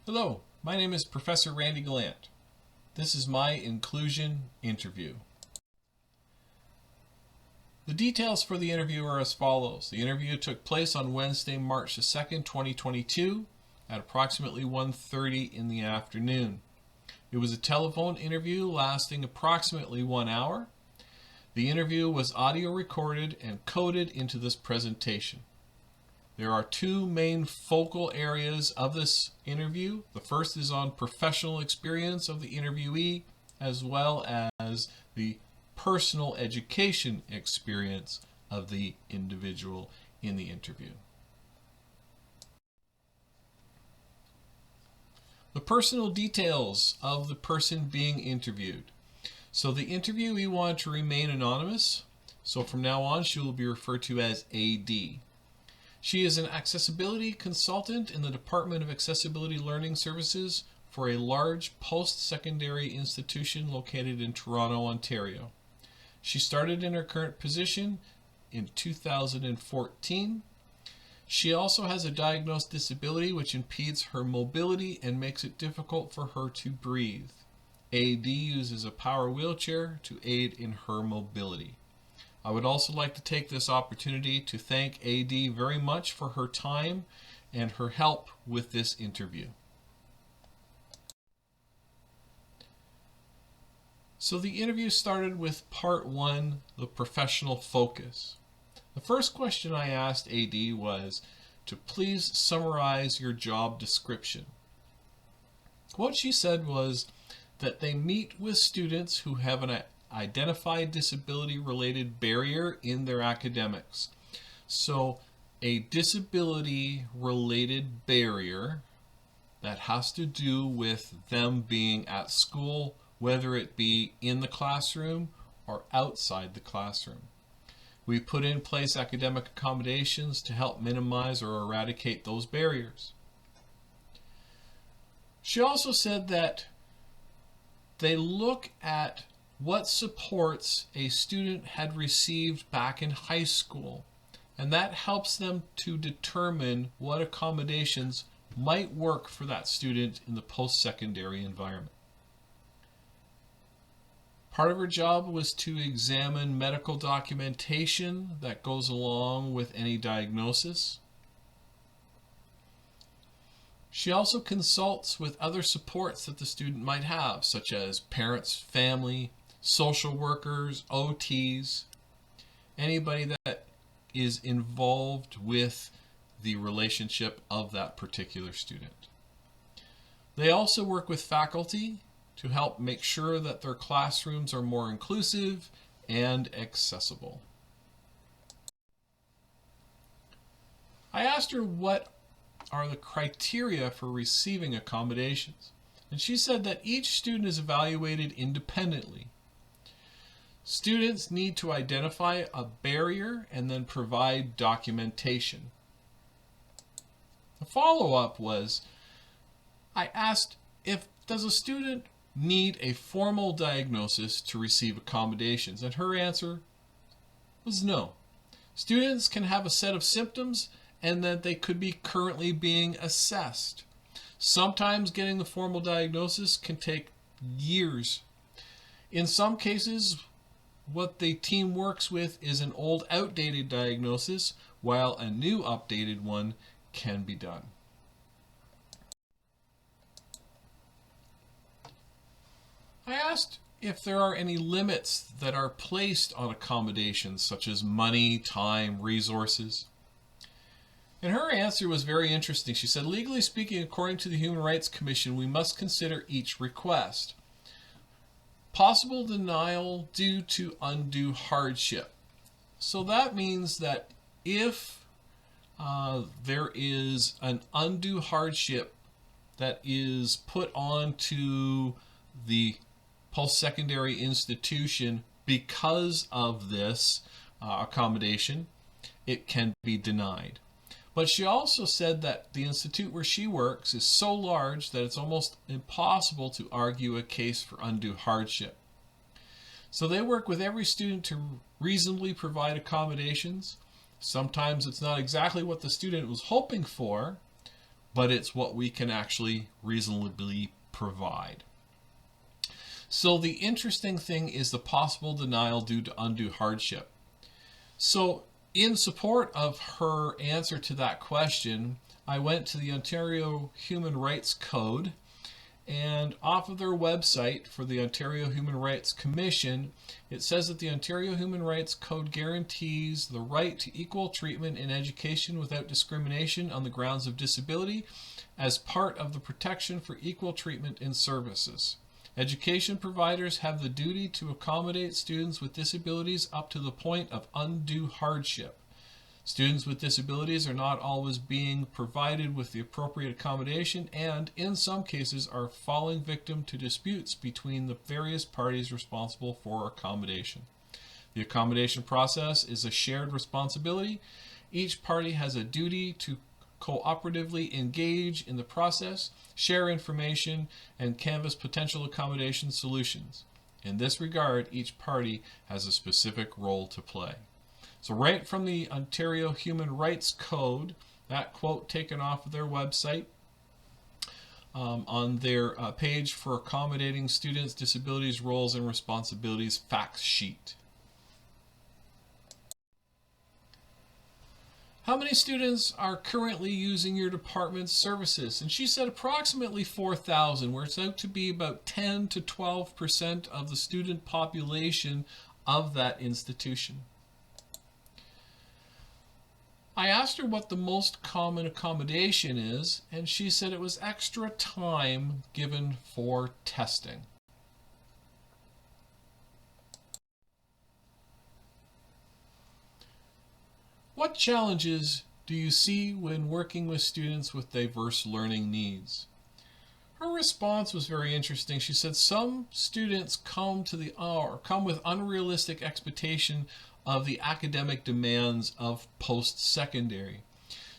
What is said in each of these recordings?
Hello, my name is Professor Randy Gallant. This is my inclusion interview. The details for the interview are as follows. The interview took place on Wednesday, March the 2nd, 2022 at approximately 1:30 in the afternoon. It was a telephone interview lasting approximately 1 hour. The interview was audio recorded and coded into this presentation. There are two main focal areas of this interview. The first is on professional experience of the interviewee, as well as the personal education experience of the individual in the interview. The personal details of the person being interviewed. So the interviewee wanted to remain anonymous, so from now on she will be referred to as AD. She is an accessibility consultant in the Department of Accessibility Learning Services for a large post-secondary institution located in Toronto, Ontario. She started in her current position in 2014. She also has a diagnosed disability which impedes her mobility and makes it difficult for her to breathe. AD uses a power wheelchair to aid in her mobility. I would also like to take this opportunity to thank AD very much for her time and her help with this interview. So the interview started with part one, the professional focus. The first question I asked AD was to please summarize your job description. What she said was that they meet with students who have an identified disability-related barrier in their academics. So a disability-related barrier that has to do with them being at school, whether it be in the classroom or outside the classroom. We put in place academic accommodations to help minimize or eradicate those barriers. She also said that they look at what supports a student had received back in high school, and that helps them to determine what accommodations might work for that student in the post-secondary environment. Part of her job was to examine medical documentation that goes along with any diagnosis. She also consults with other supports that the student might have, such as parents, family, social workers, OTs, anybody that is involved with the relationship of that particular student. They also work with faculty to help make sure that their classrooms are more inclusive and accessible. I asked her what are the criteria for receiving accommodations, and she said that each student is evaluated independently. Students need to identify a barrier and then provide documentation. The follow-up was, I asked does a student need a formal diagnosis to receive accommodations, and her answer was no. Students can have a set of symptoms and that they could be currently being assessed. Sometimes getting the formal diagnosis can take years. In some cases, what the team works with is an old, outdated diagnosis, while a new, updated one can be done. I asked if there are any limits that are placed on accommodations, such as money, time, resources. And her answer was very interesting. She said, legally speaking, according to the Human Rights Commission, we must consider each request. Possible denial due to undue hardship. So that means that if there is an undue hardship that is put onto the post-secondary institution because of this accommodation, it can be denied. But she also said that the institute where she works is so large that it's almost impossible to argue a case for undue hardship. So they work with every student to reasonably provide accommodations. Sometimes it's not exactly what the student was hoping for, but it's what we can actually reasonably provide. So the interesting thing is the possible denial due to undue hardship. So in support of her answer to that question, I went to the Ontario Human Rights Code, and off of their website for the Ontario Human Rights Commission, it says that the Ontario Human Rights Code guarantees the right to equal treatment in education without discrimination on the grounds of disability as part of the protection for equal treatment in services. Education providers have the duty to accommodate students with disabilities up to the point of undue hardship. Students with disabilities are not always being provided with the appropriate accommodation and, in some cases, are falling victim to disputes between the various parties responsible for accommodation. The accommodation process is a shared responsibility. Each party has a duty to cooperatively engage in the process, share information, and canvass potential accommodation solutions. In this regard, each party has a specific role to play. So right from the Ontario Human Rights Code, that quote taken off of their website, on their page for accommodating students' disabilities, roles, and responsibilities facts sheet. How many students are currently using your department's services? And she said approximately 4,000, where it's out to be about 10 to 12% of the student population of that institution. I asked her what the most common accommodation is, and she said it was extra time given for testing. What challenges do you see when working with students with diverse learning needs? Her response was very interesting. She said some students come with unrealistic expectation of the academic demands of post-secondary.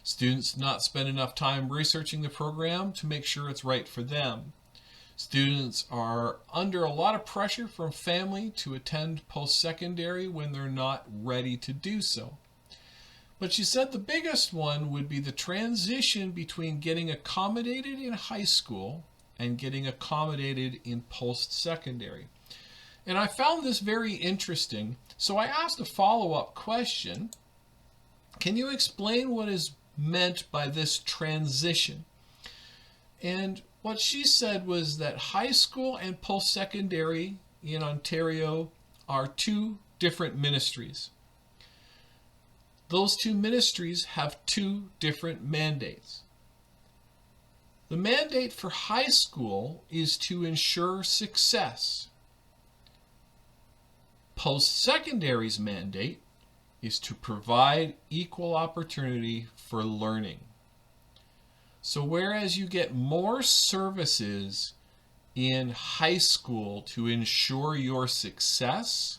Students not spend enough time researching the program to make sure it's right for them. Students are under a lot of pressure from family to attend post-secondary when they're not ready to do so. But she said the biggest one would be the transition between getting accommodated in high school and getting accommodated in post-secondary. And I found this very interesting, so I asked a follow-up question. Can you explain what is meant by this transition? And what she said was that high school and post-secondary in Ontario are two different ministries. Those two ministries have two different mandates. The mandate for high school is to ensure success. Post-secondary's mandate is to provide equal opportunity for learning. So whereas you get more services in high school to ensure your success,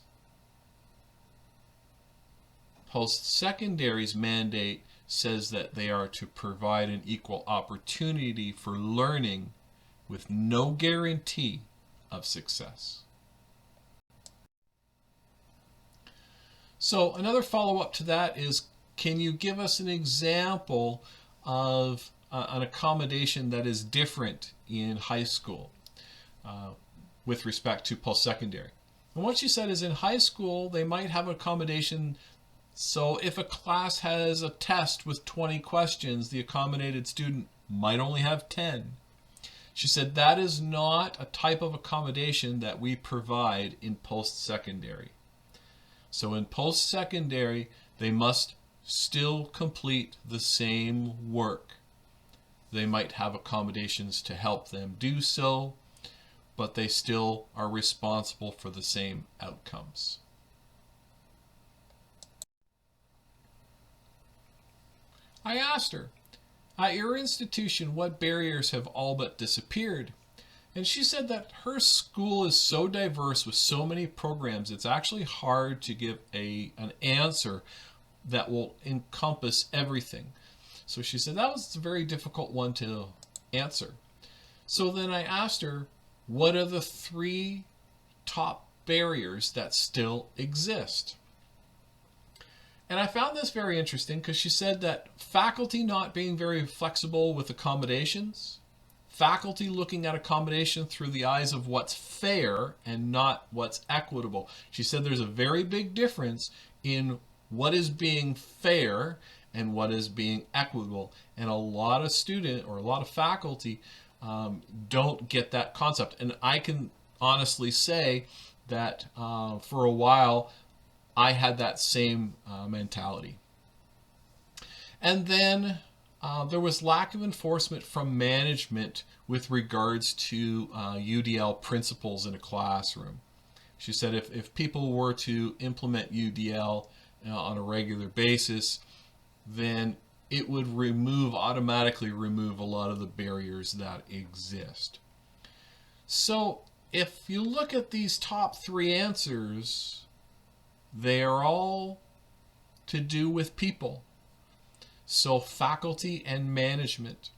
post-secondary's mandate says that they are to provide an equal opportunity for learning with no guarantee of success. So another follow-up to that is, can you give us an example of an accommodation that is different in high school with respect to post-secondary? And what she said is, in high school they might have an accommodation. So if a class has a test with 20 questions, the accommodated student might only have 10. She said that is not a type of accommodation that we provide in post-secondary. So in post-secondary, they must still complete the same work. They might have accommodations to help them do so, but they still are responsible for the same outcomes. I asked her, at your institution, what barriers have all but disappeared? And she said that her school is so diverse with so many programs, it's actually hard to give an answer that will encompass everything. So she said that was a very difficult one to answer. So then I asked her, what are the 3 top barriers that still exist? And I found this very interesting because she said that faculty not being very flexible with accommodations, faculty looking at accommodation through the eyes of what's fair and not what's equitable. She said there's a very big difference in what is being fair and what is being equitable. And a lot of student or a lot of faculty don't get that concept. And I can honestly say that for a while, I had that same mentality. And then there was lack of enforcement from management with regards to UDL principles in a classroom. She said if people were to implement UDL on a regular basis, then it would automatically remove a lot of the barriers that exist. So if you look at these top three answers, they are all to do with people. So faculty and management.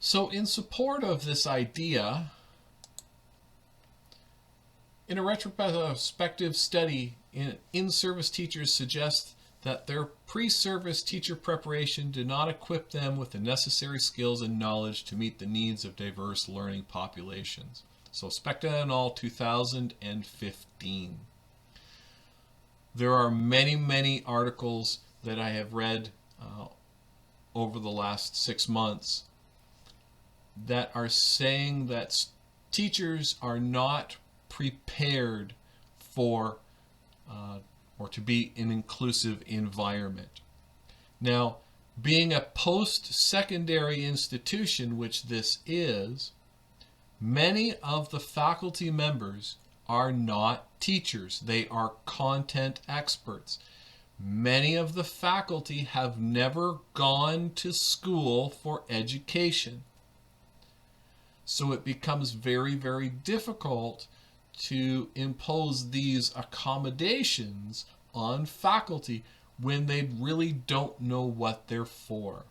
So in support of this idea, in a retrospective study, in-service teachers suggest that their pre-service teacher preparation did not equip them with the necessary skills and knowledge to meet the needs of diverse learning populations. So Specta et al. 2015. There are many, many articles that I have read over the last 6 months that are saying that teachers are not prepared for or to be an inclusive environment. Now, being a post-secondary institution, which this is, many of the faculty members are not teachers. They are content experts. Many of the faculty have never gone to school for education. So it becomes very, very difficult to impose these accommodations on faculty when they really don't know what they're for.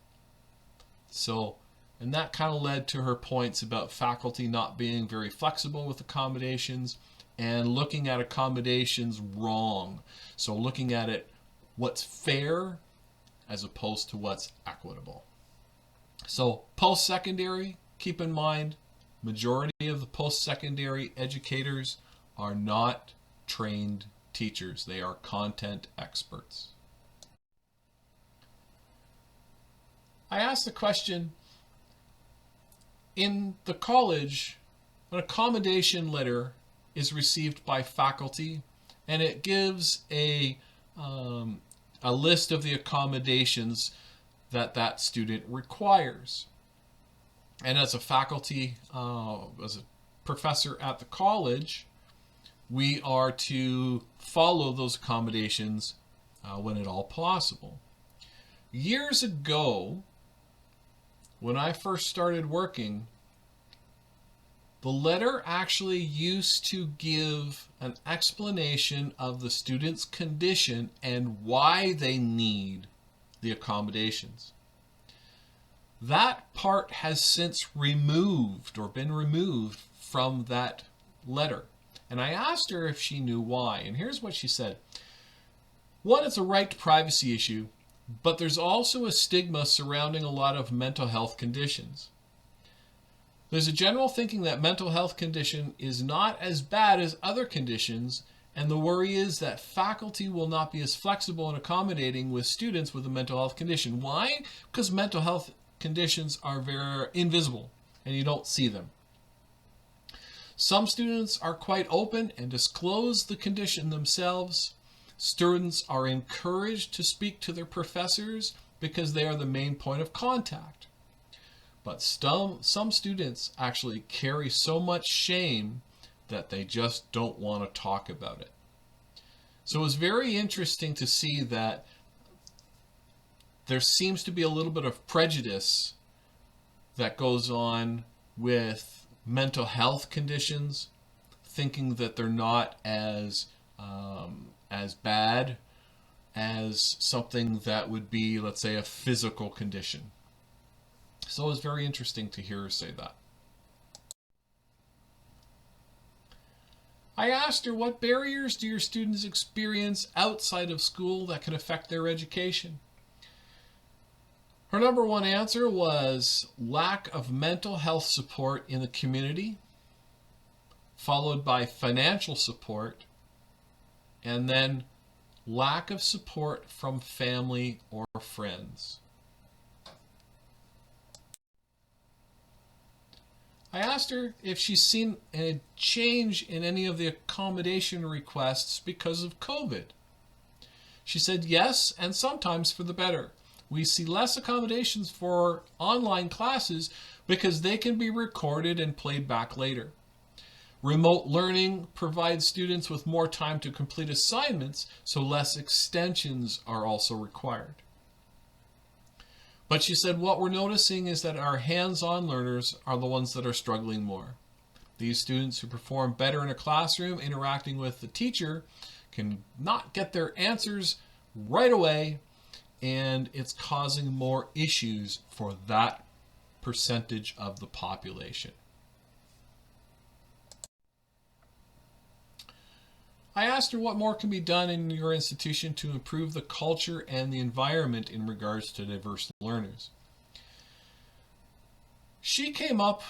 So, and that kind of led to her points about faculty not being very flexible with accommodations and looking at accommodations wrong. So looking at it what's fair as opposed to what's equitable. So post-secondary, keep in mind, majority of the post-secondary educators are not trained teachers. They are content experts. I asked the question, in the college, an accommodation letter is received by faculty, and it gives a list of the accommodations that student requires. And as a faculty, as a professor at the college, we are to follow those accommodations when at all possible. Years ago, when I first started working, the letter actually used to give an explanation of the student's condition and why they need the accommodations. That part has since removed or been removed from that letter. And I asked her if she knew why. And here's what she said. One, it's a right to privacy issue, but there's also a stigma surrounding a lot of mental health conditions. There's a general thinking that mental health condition is not as bad as other conditions, and the worry is that faculty will not be as flexible and accommodating with students with a mental health condition. Why? Because mental health conditions are very invisible and you don't see them. Some students are quite open and disclose the condition themselves. Students are encouraged to speak to their professors because they are the main point of contact. But some students actually carry so much shame that they just don't want to talk about it. So it was very interesting to see that there seems to be a little bit of prejudice that goes on with mental health conditions, thinking that they're not as bad as something that would be, let's say, a physical condition. So it was very interesting to hear her say that. I asked her, what barriers do your students experience outside of school that can affect their education? Her number one answer was lack of mental health support in the community, followed by financial support, and then lack of support from family or friends. I asked her if she's seen a change in any of the accommodation requests because of COVID. She said yes, and sometimes for the better. We see less accommodations for online classes because they can be recorded and played back later. Remote learning provides students with more time to complete assignments, so less extensions are also required. But she said what we're noticing is that our hands-on learners are the ones that are struggling more. These students who perform better in a classroom interacting with the teacher can not get their answers right away, and it's causing more issues for that percentage of the population. I asked her what more can be done in your institution to improve the culture and the environment in regards to diverse learners. She came up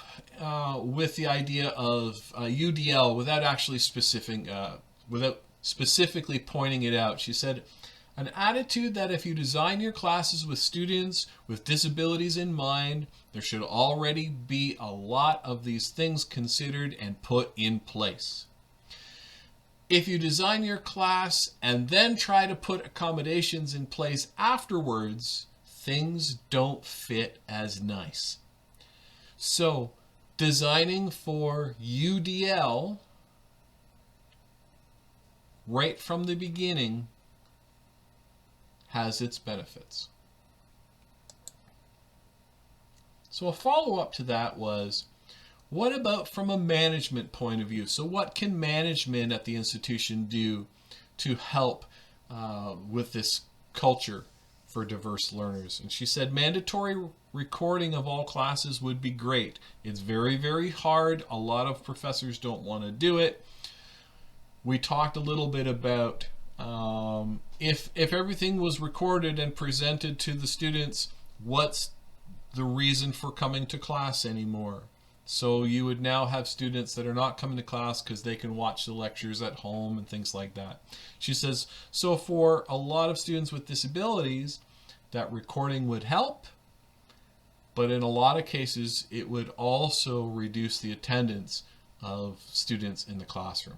with the idea of UDL without specifically pointing it out. She said, an attitude that if you design your classes with students with disabilities in mind, there should already be a lot of these things considered and put in place. If you design your class and then try to put accommodations in place afterwards, things don't fit as nice. So, designing for UDL right from the beginning has its benefits. So a follow-up to that was, what about from a management point of view? So what can management at the institution do to help with this culture for diverse learners? And she said mandatory recording of all classes would be great. It's very, very hard. A lot of professors don't want to do it. We talked a little bit about if everything was recorded and presented to the students, what's the reason for coming to class anymore? So you would now have students that are not coming to class because they can watch the lectures at home and things like that. She says, so for a lot of students with disabilities, that recording would help, but in a lot of cases, it would also reduce the attendance of students in the classroom.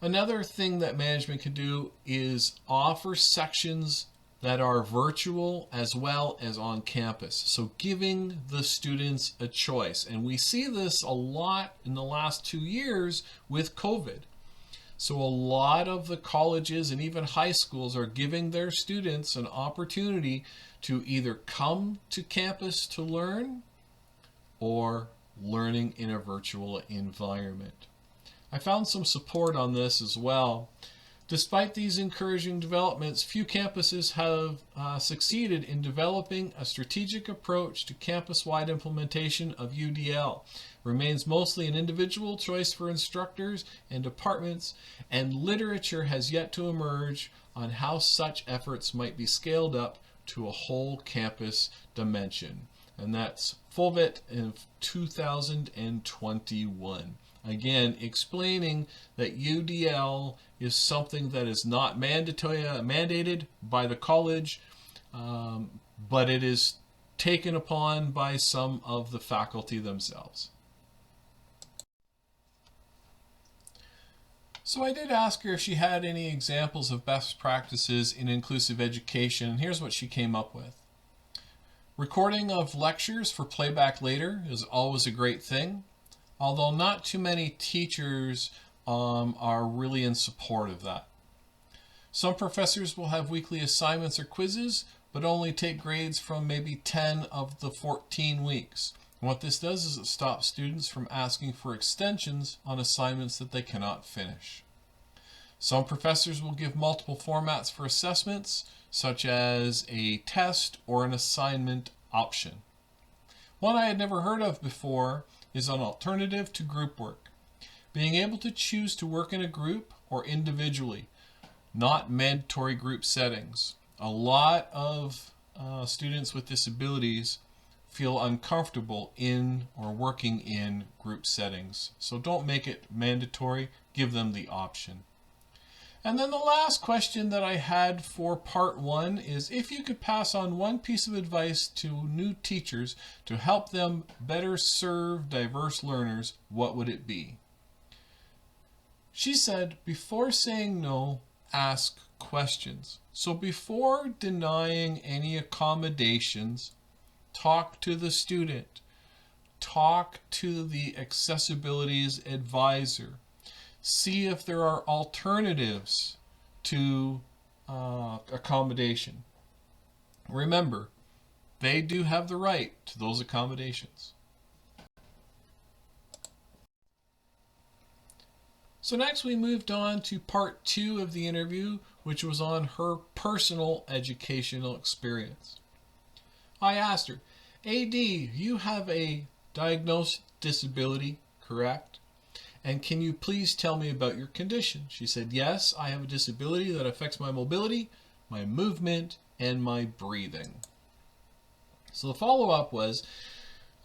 Another thing that management can do is offer sections that are virtual as well as on campus. So giving the students a choice. And we see this a lot in the last 2 years with COVID. So a lot of the colleges and even high schools are giving their students an opportunity to either come to campus to learn or learning in a virtual environment. I found some support on this as well. Despite these encouraging developments, few campuses have succeeded in developing a strategic approach to campus-wide implementation of UDL. Remains mostly an individual choice for instructors and departments, and literature has yet to emerge on how such efforts might be scaled up to a whole campus dimension. And that's Fulvit in 2021. Again, explaining that UDL is something that is not mandated by the college, but it is taken upon by some of the faculty themselves. So I did ask her if she had any examples of best practices in inclusive education, and here's what she came up with. Recording of lectures for playback later is always a great thing, although not too many teachers are really in support of that. Some professors will have weekly assignments or quizzes, but only take grades from maybe 10 of the 14 weeks. And what this does is it stops students from asking for extensions on assignments that they cannot finish. Some professors will give multiple formats for assessments, such as a test or an assignment option. One I had never heard of before is an alternative to group work. being able to choose to work in a group or individually, not mandatory group settings. A lot of students with disabilities feel uncomfortable in or working in group settings. So don't make it mandatory, give them the option. And then the last question that I had for part 1 is, if you could pass on one piece of advice to new teachers to help them better serve diverse learners, what would it be? She said, before saying no, ask questions. So before denying any accommodations, talk to the student. Talk to the accessibilities advisor. See if there are alternatives to accommodation. Remember, they do have the right to those accommodations. So next we moved on to part 2 of the interview, which was on her personal educational experience. I asked her, AD, you have a diagnosed disability, correct? And can you please tell me about your condition? She said, yes, I have a disability that affects my mobility, my movement, and my breathing. So the follow-up was,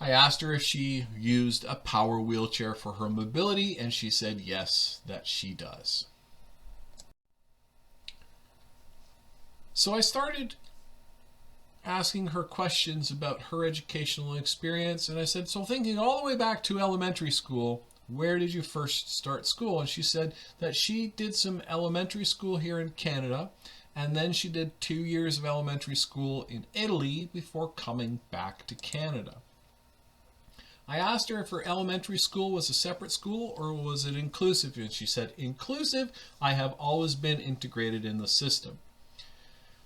I asked her if she used a power wheelchair for her mobility, and she said yes, that she does. So I started asking her questions about her educational experience, and I said, so thinking all the way back to elementary school, where did you first start school? And she said that she did some elementary school here in Canada, and then she did 2 years of elementary school in Italy before coming back to Canada. I asked her if her elementary school was a separate school or was it inclusive, and she said, inclusive. I have always been integrated in the system.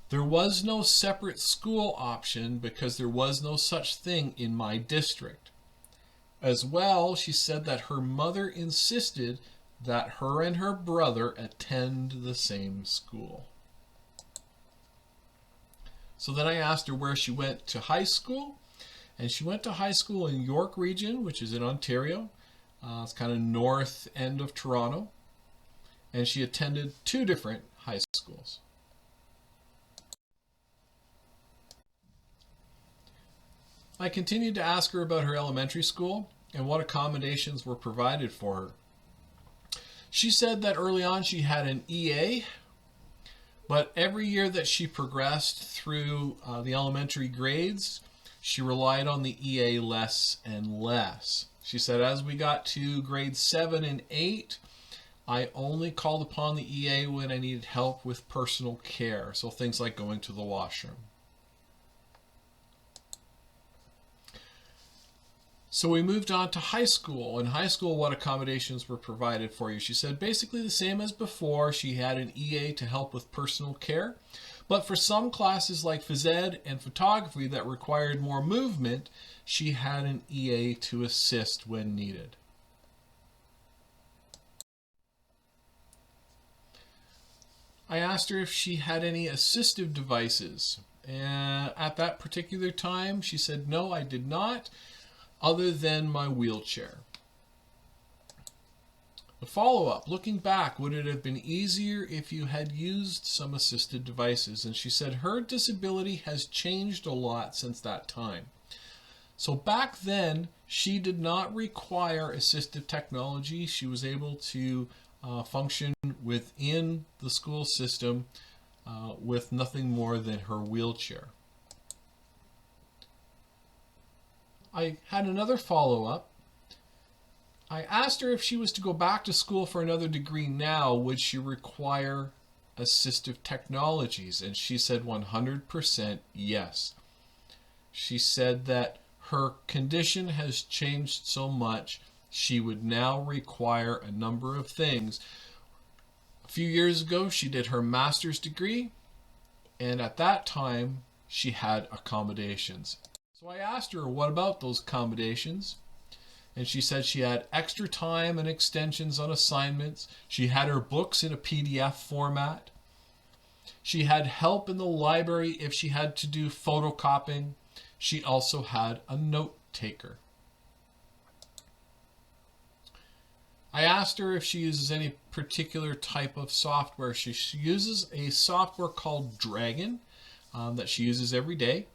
There was no separate school option because there was no such thing in my district. As well, she said that her mother insisted that her and her brother attend the same school. So then I asked her where she went to high school, and she went to high school in York Region, which is in Ontario. It's kind of north end of Toronto, and she attended 2 different high schools. I continued to ask her about her elementary school and what accommodations were provided for her. She said that early on she had an EA, but every year that she progressed through the elementary grades, she relied on the EA less and less. She said as we got to grades 7 and 8, I only called upon the EA when I needed help with personal care, so things like going to the washroom. So we moved on to high school. In high school, what accommodations were provided for you? She said basically the same as before. She had an EA to help with personal care. But for some classes like phys ed and photography that required more movement, she had an EA to assist when needed. I asked her if she had any assistive devices. At that particular time, she said, no, I did not, other than my wheelchair. The follow-up, looking back, would it have been easier if you had used some assisted devices? And she said her disability has changed a lot since that time. So back then, she did not require assistive technology. She was able to function within the school system with nothing more than her wheelchair. I had another follow-up. I asked her if she was to go back to school for another degree now, would she require assistive technologies? And she said 100% yes. She said that her condition has changed so much, she would now require a number of things. A few years ago, she did her master's degree, and at that time, she had accommodations. So I asked her, what about those accommodations? And she said she had extra time and extensions on assignments. She had her books in a PDF format. She had help in the library if she had to do photocopying. She also had a note taker. I asked her if she uses any particular type of software. She uses a software called Dragon that she uses every day.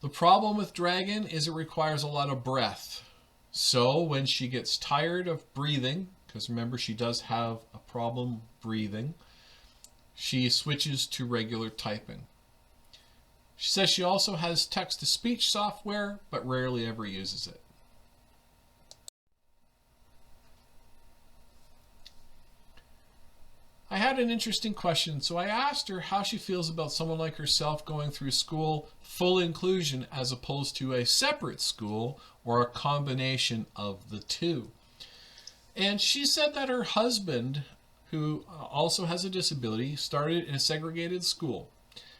The problem with Dragon is it requires a lot of breath. So when she gets tired of breathing, because remember she does have a problem breathing, she switches to regular typing. She says she also has text-to-speech software, but rarely ever uses it. I had an interesting question, so I asked her how she feels about someone like herself going through school full inclusion as opposed to a separate school or a combination of the two. And she said that her husband, who also has a disability, started in a segregated school.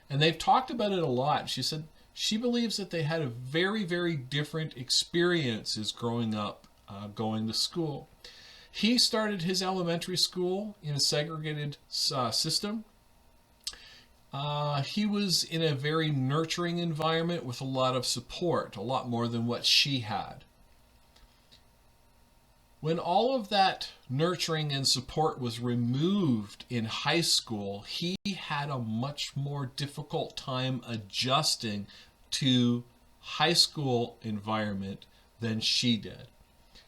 And they've talked about it a lot. She said she believes that they had a very, very different experiences growing up, going to school. He started his elementary school in a segregated system. He was in a very nurturing environment with a lot of support, a lot more than what she had. When all of that nurturing and support was removed in high school, he had a much more difficult time adjusting to high school environment than she did.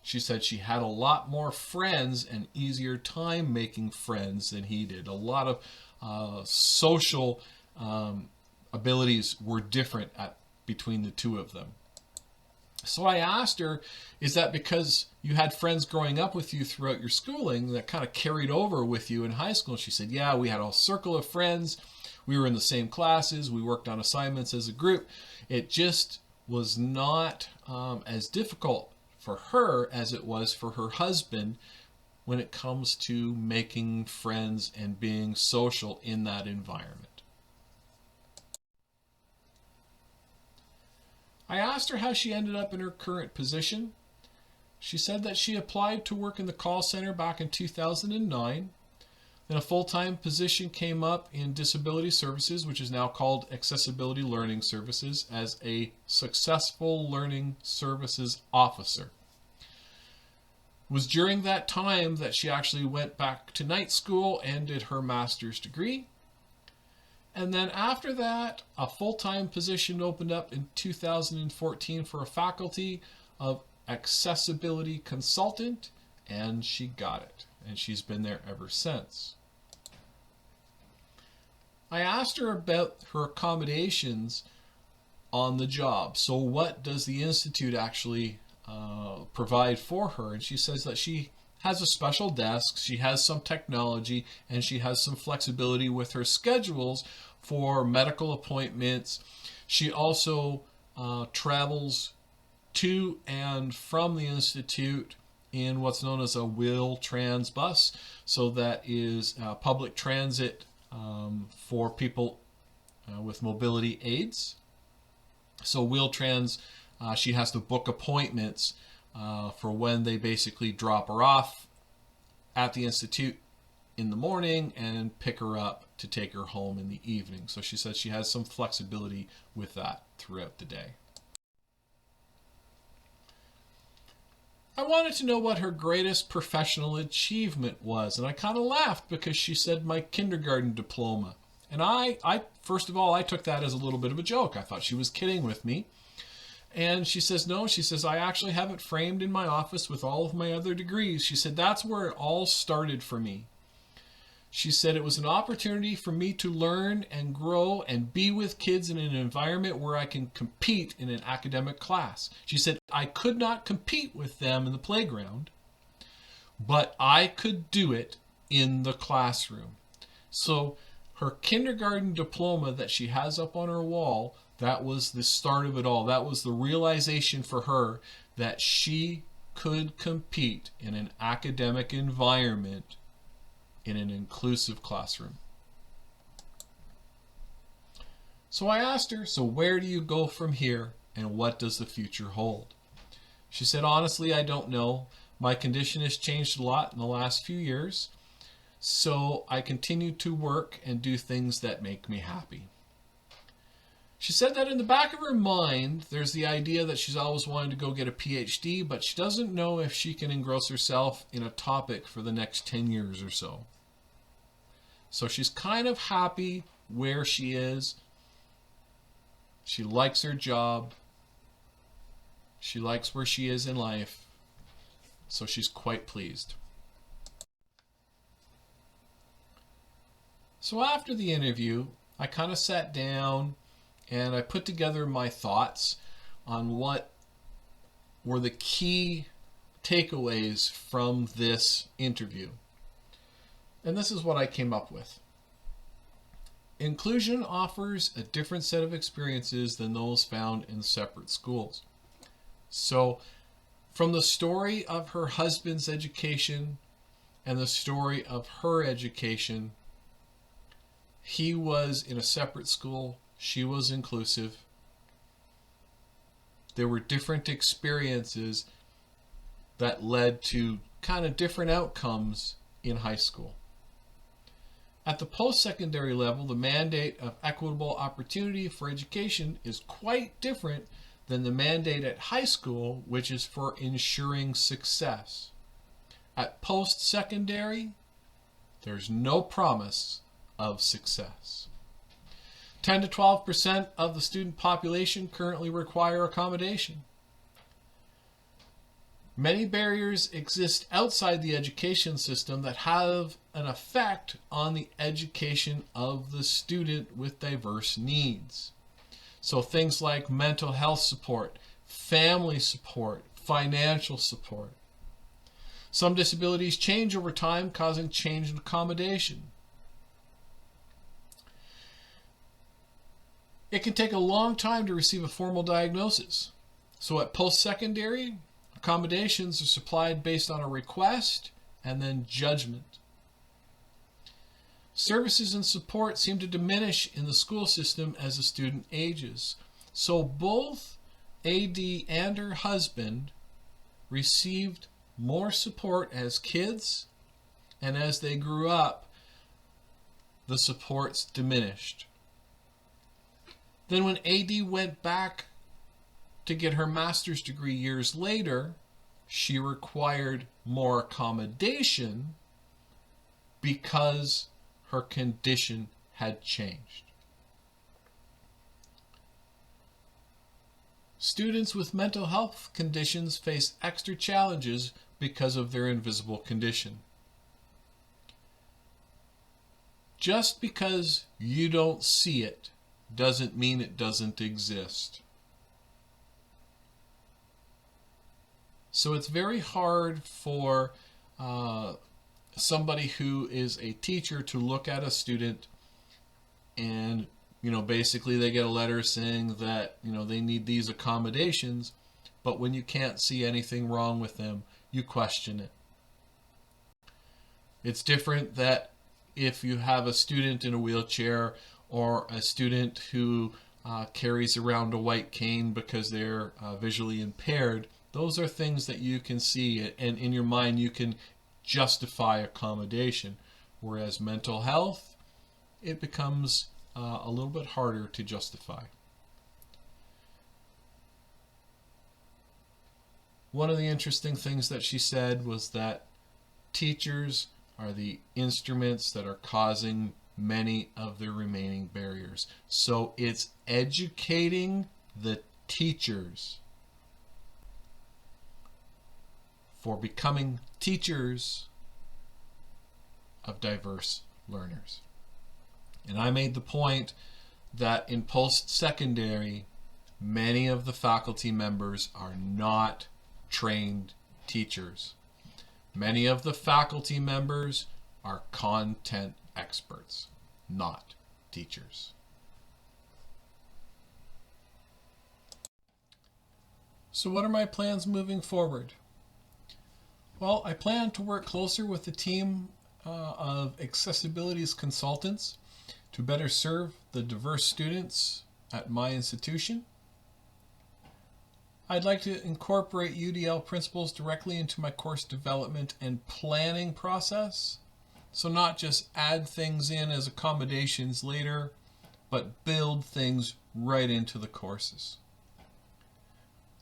She said she had a lot more friends and easier time making friends than he did. A lot of social abilities were different between the two of them. So I asked her, is that because you had friends growing up with you throughout your schooling that kind of carried over with you in high school? And she said, yeah, we had a circle of friends. We were in the same classes. We worked on assignments as a group. It just was not as difficult for her as it was for her husband when it comes to making friends and being social in that environment. I asked her how she ended up in her current position. She said that she applied to work in the call center back in 2009. Then a full-time position came up in disability services, which is now called Accessibility Learning Services, as a successful learning services officer. It was during that time that she actually went back to night school and did her master's degree. And then after that, a full-time position opened up in 2014 for a faculty of accessibility consultant, and she got it. And she's been there ever since. I asked her about her accommodations on the job. So what does the Institute actually provide for her? And she says that she has a special desk, she has some technology, and she has some flexibility with her schedules for medical appointments. She also travels to and from the Institute in what's known as a Wheel Trans bus. So that is public transit for people with mobility aids. So Wheel Trans, she has to book appointments for when they basically drop her off at the Institute in the morning and pick her up to take her home in the evening. So she says she has some flexibility with that throughout the day. I wanted to know what her greatest professional achievement was, and I kind of laughed because she said my kindergarten diploma. And I first of all, I took that as a little bit of a joke. I thought she was kidding with me. And she says, no, she says, I actually have it framed in my office with all of my other degrees. She said, that's where it all started for me. She said it was an opportunity for me to learn and grow and be with kids in an environment where I can compete in an academic class. She said, I could not compete with them in the playground, but I could do it in the classroom. So her kindergarten diploma that she has up on her wall, that was the start of it all. That was the realization for her that she could compete in an academic environment in an inclusive classroom. So I asked her, so where do you go from here and what does the future hold? She said, honestly, I don't know. My condition has changed a lot in the last few years, so I continue to work and do things that make me happy. She said that in the back of her mind, there's the idea that she's always wanted to go get a PhD, but she doesn't know if she can engross herself in a topic for the next 10 years or so. So she's kind of happy where she is. She likes her job. She likes where she is in life. So she's quite pleased. So after the interview, I kind of sat down and I put together my thoughts on what were the key takeaways from this interview. And this is what I came up with. Inclusion offers a different set of experiences than those found in separate schools. So, from the story of her husband's education and the story of her education, he was in a separate school. She was inclusive. There were different experiences that led to kind of different outcomes in high school. At the post-secondary level, the mandate of equitable opportunity for education is quite different than the mandate at high school, which is for ensuring success. At post-secondary, there's no promise of success. 10 to 12% of the student population currently require accommodation. Many barriers exist outside the education system that have an effect on the education of the student with diverse needs. So things like mental health support, family support, financial support. Some disabilities change over time, causing change in accommodation. It can take a long time to receive a formal diagnosis. So at post-secondary, accommodations are supplied based on a request and then judgment. Services and support seem to diminish in the school system as the student ages. So both AD and her husband received more support as kids, and as they grew up, the supports diminished. Then when AD went back to get her master's degree years later, she required more accommodation because her condition had changed. Students with mental health conditions face extra challenges because of their invisible condition. Just because you don't see it doesn't mean it doesn't exist. So it's very hard for somebody who is a teacher to look at a student and, basically they get a letter saying that, they need these accommodations, but when you can't see anything wrong with them, you question it. It's different that if you have a student in a wheelchair or a student who carries around a white cane because they're visually impaired. Those are things that you can see, and in your mind you can justify accommodation. Whereas mental health, it becomes a little bit harder to justify. One of the interesting things that she said was that teachers are the instruments that are causing many of the remaining barriers. So it's educating the teachers for becoming teachers of diverse learners. And I made the point that in post-secondary, many of the faculty members are not trained teachers. Many of the faculty members are content experts, not teachers. So what are my plans moving forward? Well, I plan to work closer with the team of accessibilities consultants to better serve the diverse students at my institution. I'd like to incorporate UDL principles directly into my course development and planning process. So not just add things in as accommodations later, but build things right into the courses.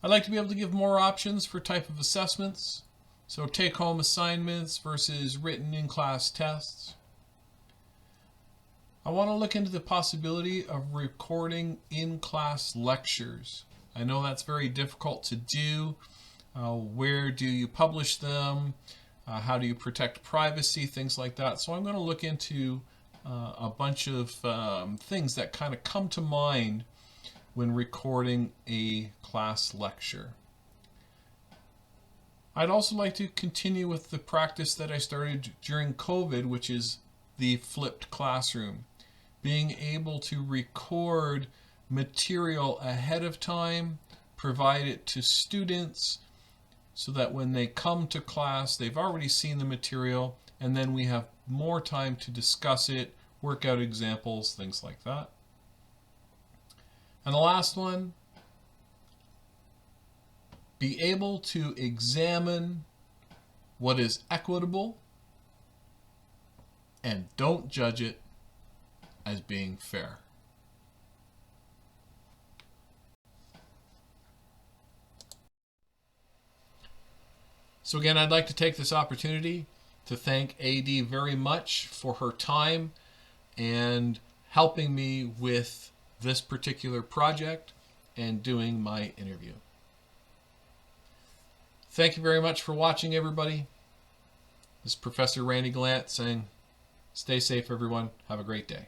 I'd like to be able to give more options for type of assessments, so take-home assignments versus written in-class tests. I want to look into the possibility of recording in-class lectures. I know that's very difficult to do. Where do you publish them? How do you protect privacy? Things like that. So I'm going to look into a bunch of things that kind of come to mind when recording a class lecture. I'd also like to continue with the practice that I started during COVID, which is the flipped classroom. Being able to record material ahead of time, provide it to students so that when they come to class, they've already seen the material, and then we have more time to discuss it, work out examples, things like that. And the last one, be able to examine what is equitable and don't judge it as being fair. So again, I'd like to take this opportunity to thank AD very much for her time and helping me with this particular project and doing my interview. Thank you very much for watching, everybody. This is Professor Randy Gallant saying, stay safe, everyone. Have a great day.